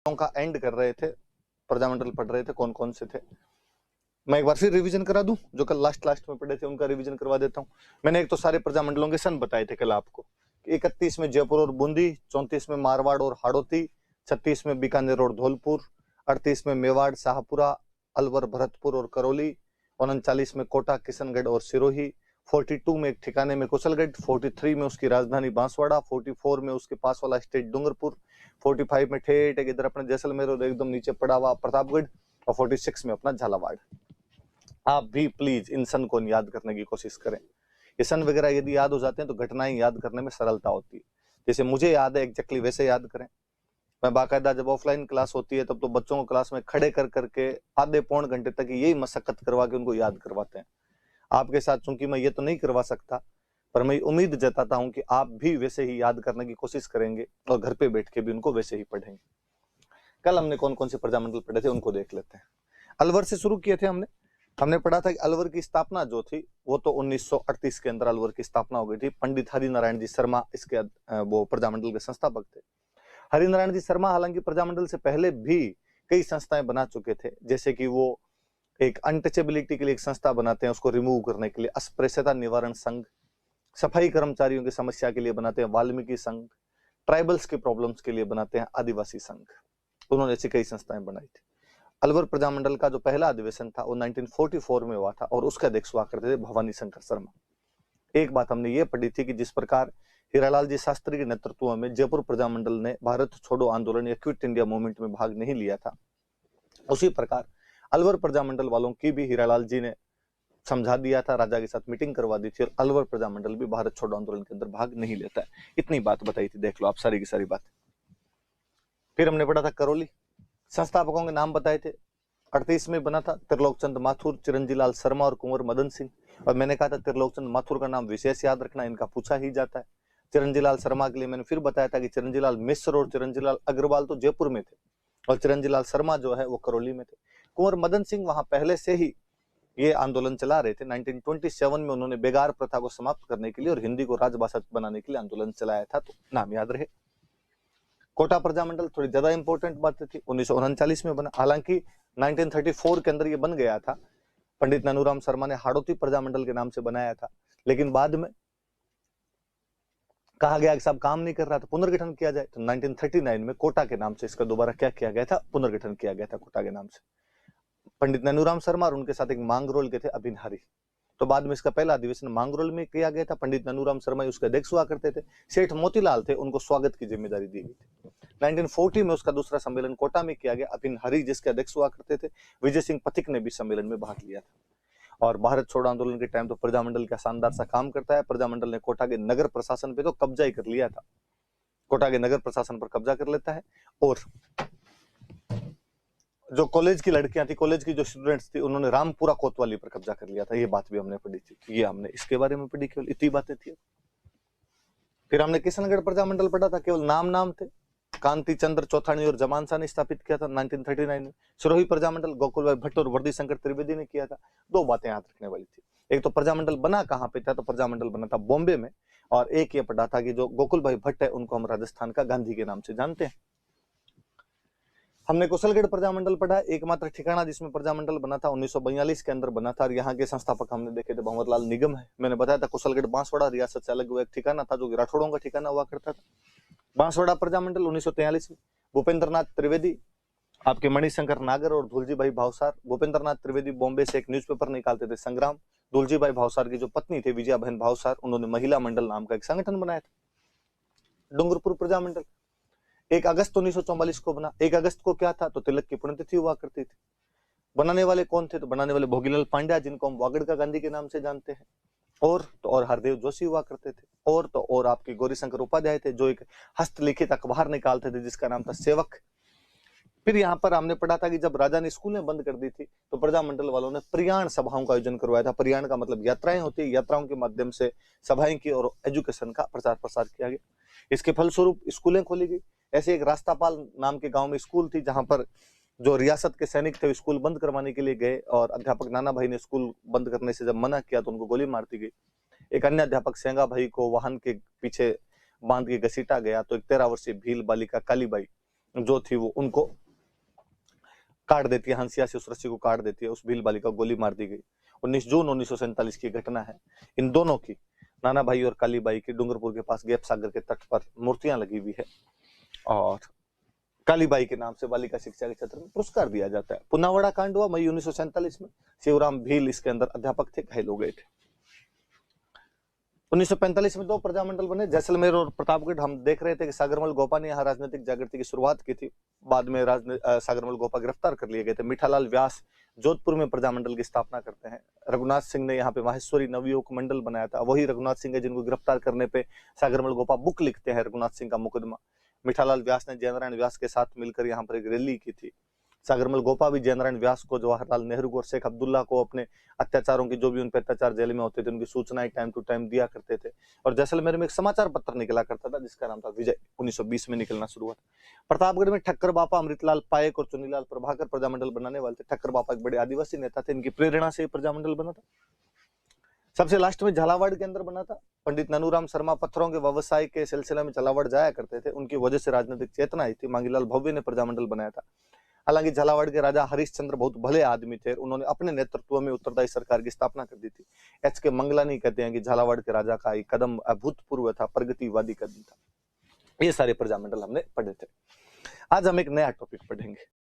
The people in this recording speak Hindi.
का एंड कर रहे थे, प्रजामंडल पढ़ रहे थे, कौन कौन से थे। मैं एक बार फिर रिवीजन करा दूं, जो कल लास्ट में पढ़े थे उनका रिवीजन करवा देता हूं। मैंने एक तो सारे प्रजामंडलों के सन बताए थे कल आपको। 31 में जयपुर और बूंदी, 34 में मारवाड़ और हाड़ौती, 36 में बीकानेर और धौलपुर, 38 में मेवाड़, शाहपुरा, अलवर, भरतपुर और करौली, 39 में कोटा, किशनगढ़ और सिरोही, 42 में एक ठिकाने में कुशलगढ़, 43 में उसकी राजधानी बांसवाड़ा, 44 में उसके पास वाला स्टेट डूंगरपुर, 45 में ठेठ एक इधर अपने जैसलमेर और एकदम नीचे पड़ा हुआ प्रतापगढ़, और 46 में अपना झालावाड़। आप भी प्लीज इन सन को याद करने की कोशिश करें। ये सन वगैरह यदि याद हो जाते हैं तो घटनाएं याद करने में सरलता होती है। जैसे मुझे याद है एग्जैक्टली वैसे याद करें। मैं बाकायदा जब ऑफलाइन क्लास होती है तब तो बच्चों को क्लास में खड़े कर करके आधे पौन घंटे तक यही मशक्कत करवा के उनको याद करवाते हैं। आपके साथ चूंकि मैं ये तो नहीं करवा सकता, पर मैं उम्मीद जताता हूं कि आप भी वैसे ही याद करने की कोशिश करेंगे और घर पे बैठ के भी उनको वैसे ही पढ़ेंगे। कल हमने कौन कौन से प्रजामंडल पढ़े थे उनको देख लेते हैं। अलवर से शुरू किए थे हमने पढ़ा था कि अलवर की स्थापना जो थी वो तो 1938 के अंदर अलवर की स्थापना हो गई थी। पंडित हरिनारायण जी शर्मा इसके वो प्रजामंडल के संस्थापक थे। हरिनारायण जी शर्मा हालांकि प्रजामंडल से पहले भी कई संस्थाएं बना चुके थे, जैसे कि वो एक अनटचेबिलिटी के लिए एक संस्था बनाते हैं, उसको रिमूव करने के लिए अस्पृश्यता निवारण संघ, सफाई कर्मचारियों की समस्या के लिए बनाते हैं वाल्मीकि संघ, ट्राइबल्स की प्रॉब्लम्स के लिए बनाते हैं आदिवासी संघ। उन्होंने ऐसी कई संस्थाएं बनाई थी। अलवर प्रजामंडल का जो पहला अधिवेशन था वो 1944 में हुआ था और उसके अध्यक्ष हुआ करते थे भवानी शंकर शर्मा। एक बात हमने ये पढ़ी थी कि जिस प्रकार हीरालाल जी शास्त्री के नेतृत्व में जयपुर प्रजामंडल ने भारत छोड़ो आंदोलन या क्विट इंडिया मूवमेंट में भाग नहीं लिया था, उसी प्रकार अलवर प्रजामंडल वालों की भी हीरालाल जी ने समझा दिया था, राजा के साथ मीटिंग करवा दी थी और अलवर प्रजामंडल भी भारत छोड़ो आंदोलन के अंदर भाग नहीं लेता है। इतनी बात बताई थी, देख लो आप सारी की सारी बात। फिर हमने पढ़ा था करौली, संस्थापकों के नाम बताए थे। 38 में बना था त्रिलोक चंद माथुर, चिरंजी लाल शर्मा और कुंवर मदन सिंह। और मैंने कहा था त्रिलोक चंद माथुर का नाम विशेष याद रखना, इनका पूछा ही जाता है। चिरंजी लाल शर्मा के लिए मैंने फिर बताया था कि चिरंजी लाल मिश्र और चिरंजी लाल अग्रवाल तो जयपुर में थे और चिरंजी लाल शर्मा जो है वो करौली में थे। कुंवर मदन सिंह वहां पहले से ही ये आंदोलन चला रहे थे। 1927 में उन्होंने बेगार प्रथा को समाप्त करने के लिए और हिंदी को राजभाषा बनाने के लिए आंदोलन चलाया था, तो नाम याद रहे। कोटा प्रजामंडल थोड़ी ज्यादा इंपॉर्टेंट बात थी, 1939 में बना। हालांकि 1934 के अंदर ये बन गया था, पंडित ननूराम शर्मा ने हाड़ौती प्रजामंडल के नाम से बनाया था, लेकिन बाद में कहा गया कि साहब काम नहीं कर रहा था, पुनर्गठन किया जाए। तो 1939 में कोटा के नाम से इसका दोबारा क्या किया गया था, पुनर्गठन किया गया था कोटा के नाम से। पंडित ननूराम शर्मा और उनके साथ एक मांगरोल के थे अभिनहारी। तो बाद में इसका पहला अधिवेशन मांगरोल में किया गया था। पंडित ननूराम शर्मा उसके अध्यक्ष हुआ करते थे। सेठ मोतीलाल थे, उनको स्वागत की जिम्मेदारी दी गई थी। 1940 में उसका दूसरा सम्मेलन कोटा में किया गया। अभिनहारी जिसके अध्यक्ष हुआ करते थे। विजय सिंह पथिक ने भी सम्मेलन में भाग लिया था। और भारत छोड़ो आंदोलन के टाइम तो प्रजामंडल का शानदार सा काम करता है। प्रजामंडल ने कोटा के नगर प्रशासन पे तो कब्जा ही कर लिया था, कोटा के नगर प्रशासन पर कब्जा कर लेता है। और जो कॉलेज की लड़कियां थी, कॉलेज की जो स्टूडेंट्स थी, उन्होंने रामपुरा कोतवाली पर कब्जा कर लिया था। ये बात भी हमने पढ़ी थी, ये हमने इसके बारे में पढ़ी, केवल इतनी बातें थी। फिर हमने किशनगढ़ प्रजामंडल पढ़ा था, केवल नाम थे। कांति चंद्र चौथानी और जमान शाह ने स्थापित किया था 1939 में। सिरोही प्रजामंडल गोकुल भाई भट्ट और वर्दी शंकर त्रिवेदी ने किया था। दो बातें याद रखने वाली थी, एक तो प्रजामंडल बना कहां पे था, तो प्रजामंडल बना था बॉम्बे में। और एक ये पढ़ा था कि जो गोकुल भाई भट्ट है उनको हम राजस्थान का गांधी के नाम से जानते हैं। हमने कुशलगढ़ प्रजामंडल पढ़ा, एकमात्र ठिकाना जिसमें प्रजामंडल बना था 1942 के अंदर बना था। और यहाँ के संस्थापक हमने देखे थे भंवरलाल निगम है। मैंने बताया था कुशलगढ़ बांसवाड़ा रियासत से अलग हुआ एक ठिकाना था जो राठौड़ों का ठिकाना हुआ करता था। बांसवाड़ा प्रजामंडल 1943 में भूपेंद्र नाथ त्रिवेदी, आपके मणिशंकर नागर और धुलजी भाई भावसार। भूपेंद्र नाथ त्रिवेदी बॉम्बे से एक न्यूज़पेपर निकालते थे संग्राम। धुलजी भाई भावसार की जो पत्नी थी विजया बहन भावसार, उन्होंने महिला मंडल नाम का एक संगठन बनाया था। डूंगरपुर प्रजामंडल 1 अगस्त 1944 को बना। 1 अगस्त को क्या था, तो तिलक की पुण्यतिथि हुआ करती थी। बनाने वाले कौन थे, तो बनाने वाले भोगीलाल पांड्या, जिनको हम वागड़ का गांधी के नाम से जानते हैं। और हरदेव जोशी हुआ करते थे। और आपके गौरीशंकर उपाध्याय थे, जो एक हस्तलिखित अखबार निकालते थे जिसका नाम था सेवक। फिर यहाँ पर हमने पढ़ा था कि जब राजा ने स्कूलें बंद कर दी थी तो प्रजामंडल वालों ने प्रयाण सभाओं का आयोजन करवाया था। प्रयाण का मतलब यात्राएं होती है, यात्राओं के माध्यम से सभाएं की और एजुकेशन का प्रचार प्रसार किया गया। इसके फलस्वरूप स्कूलें खोली गई। ऐसे एक रास्तापाल नाम के गांव में स्कूल थी, जहां पर जो रियासत के सैनिक थे स्कूल बंद करवाने के लिए गए और अध्यापक नाना भाई ने स्कूल बंद करने से जब मना किया तो उनको गोली मार दी गई। एक अन्य अध्यापक सेंगा भाई को वाहन के पीछे बांध के घसीटा गया। तो एक 13 वर्षीय भील बालिका कालीबाई जो थी वो उनको काट देती है, हंसिया से उस रस्सी को काट देती है, उस भील बालिका को गोली मार दी गई। 19 जून 1947 की घटना है। इन दोनों की, नाना भाई और काली बाई की, डूंगरपुर के पास गैप सागर के तट पर मूर्तियां लगी हुई है और काली बाई के नाम से बालिका शिक्षा के क्षेत्र में पुरस्कार दिया जाता है। पुनावाड़ा कांड हुआ मई 1947 में। शिवराम भील इसके अंदर अध्यापक थे, घायल हो गए थे। 1945 में 2 प्रजामंडल बने, जैसलमेर और प्रतापगढ़। हम देख रहे थे कि सागरमल गोपा ने यहाँ राजनीतिक जागृति की शुरुआत की थी। बाद में सागरमल गोपा गिरफ्तार कर लिए गए थे। मीठालाल व्यास जोधपुर में प्रजामंडल की स्थापना करते हैं। रघुनाथ सिंह ने यहाँ पे माहेश्वरी नवयुवक मंडल बनाया था, वही रघुनाथ सिंह है जिनको गिरफ्तार करने पे सागरमल गोपा बुक लिखते हैं, रघुनाथ सिंह का मुकदमा। मीठालाल व्यास ने जयनारायण व्यास के साथ मिलकर यहाँ पर एक रैली की थी। सागरमल गोपा भी जयनारायण व्यास को, जवाहरलाल नेहरू को और शेख अब्दुल्ला को अपने अत्याचारों की, जो भी उन पर अत्याचार जेल में होते थे, उनकी सूचनाएं टाइम टू टाइम दिया करते थे। और जैसलमेर में एक समाचार पत्र निकला करता था जिसका नाम था विजय, 1920 में निकलना शुरू हुआ था। प्रतापगढ़ में ठक्कर बापा, अमृतलाल पायक और चुनीलाल प्रभाकर प्रजामंडल बनाने वाले थे। ठक्कर बापा एक बड़े आदिवासी नेता थे, इनकी प्रेरणा से प्रजामंडल बना था। सबसे लास्ट में झालावाड़ के अंदर बना था। पंडित ननूराम शर्मा पत्थरों के व्यवसाय के सिलसिले में झालावाड़ जाया करते थे, उनकी वजह से राजनीतिक चेतना आई थी। मांगीलाल भव्य ने प्रजामंडल बनाया था। हालांकि झालावाड़ के राजा हरिश्चंद्र बहुत भले आदमी थे, उन्होंने अपने नेतृत्व में उत्तरदायी सरकार की स्थापना कर दी थी। एच के मंगलानी कहते हैं कि झालावाड़ के राजा का एक कदम अभूतपूर्व था, प्रगतिवादी कदम था। ये सारे प्रजामंडल हमने पढ़े थे। आज हम एक नया टॉपिक पढ़ेंगे।